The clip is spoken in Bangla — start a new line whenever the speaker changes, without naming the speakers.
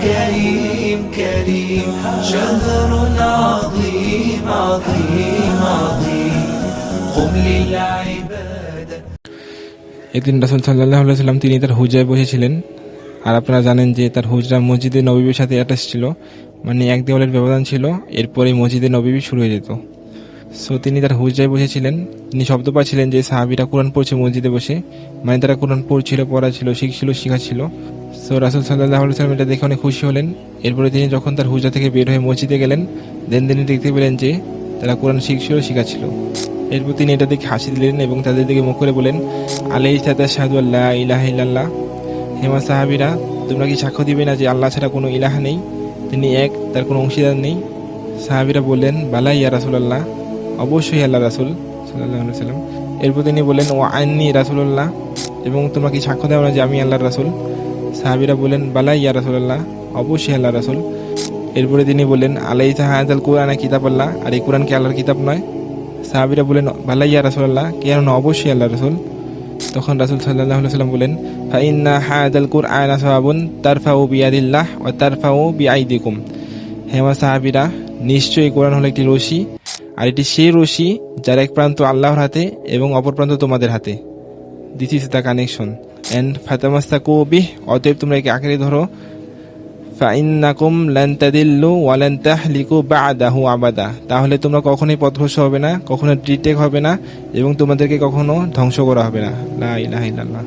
كريم كريم شهر عظيم عظيم عظيم قم للعبادة.
একদিন রাসূল সাল্লাল্লাহু আলাইহি ওয়াসাল্লাম তিনি তার হুজরায় বসেছিলেন। আর আপনারা জানেন যে তার হুজরা মসজিদে নববীর সাথে অ্যাটাচ ছিল, মানে এক দেওয়ালের ব্যবধান ছিল, এরপরে মসজিদে নববী শুরু হয়ে যেত। সো তিনি তার হুজরায় বসেছিলেন, তিনি শব্দ পাচ্ছিলেন যে সাহাবীরা কোরআন পড়ছে মসজিদে বসে, মানে তারা কোরআন পড়ছিল, পড়া ছিল, শিখছিল, শেখাচ্ছিল। সো রাসূল সাল্লাল্লাহু আলাইহি ওয়াসাল্লাম এটা দেখে অনেক খুশি হলেন। এরপরে তিনি যখন তার হুজরা থেকে বের হয়ে মসজিদে গেলেন, দেন তিনি দেখতে পেলেন যে তারা কোরআন শিখছিল, শেখাচ্ছিল। এরপর তিনি এটা দেখে হাসি দিলেন এবং তাদের দিকে মুখ করে বলেন, আলাইসা তাশহাদু আল্লা ইলাহা ইল্লাল্লাহ, হেমা সাহাবীরা, তোমরা কি সাক্ষ্য দিবে না যে আল্লাহ ছাড়া কোনো ইলাহা নেই, তিনি এক, তার কোনো অংশীদার নেই? সাহাবীরা বললেন, বালা ইয়া রাসূলুল্লাহ, অবশ্যই আল্লাহ রাসূল সাল্লাল্লাহু আলাইহি ওয়াসাল্লাম। এরপর তিনি বললেন, ওয়া আন্নী রাসূলুল্লাহ, এবং তোমরা কি সাক্ষ্য দাও না যে আমি আল্লাহর রাসূল? সাহাবীরা বললেন, বালা ইয়া রাসূলুল্লাহ, অবশ্যই আল্লাহর রাসূল। এরপরে তিনি বললেন, আলাইসা হাযাল কুরআনা কিতাবাল্লাহ, আর এই কুরআন কি আল্লাহর কিতাব নয়? সাহাবীরা বলেন, বালা ইয়া রাসূলুল্লাহ, কেন অবশ্যই আল্লাহর রাসূল। তখন রাসূল সাল্লাল্লাহু আলাইহি ওয়াসাল্লাম বলেন, ফা ইন্না হাযাল কুরআনা সাওয়াবুন তারফাউ বিয়াদিল্লাহ ওয়া তারফাউ বিআইদিকুম, হেমা সাহাবীরা, নিশ্চয়ই কোরআন হলো একটি রশি, আর এটি সেই রশি যার এক প্রান্ত আল্লাহর হাতে এবং অপর প্রান্ত তোমাদের হাতে। This is the connection. And ফাতামাসসাকু বিহ, অতএব তোমরা একে আঁকড়ে ধরো। ফাইন্নাকুম লান তাদিল্লু ওয়া লান তাহলিকু বা'দাহু আবাদা, তাহলে তোমরা কখনোই পথভ্রষ্ট হবে না, কখনো ডিটেক হবে না, এবং তোমাদেরকে কখনো ধ্বংস করা হবে না। লা ইলাহা ইল্লাল্লাহ।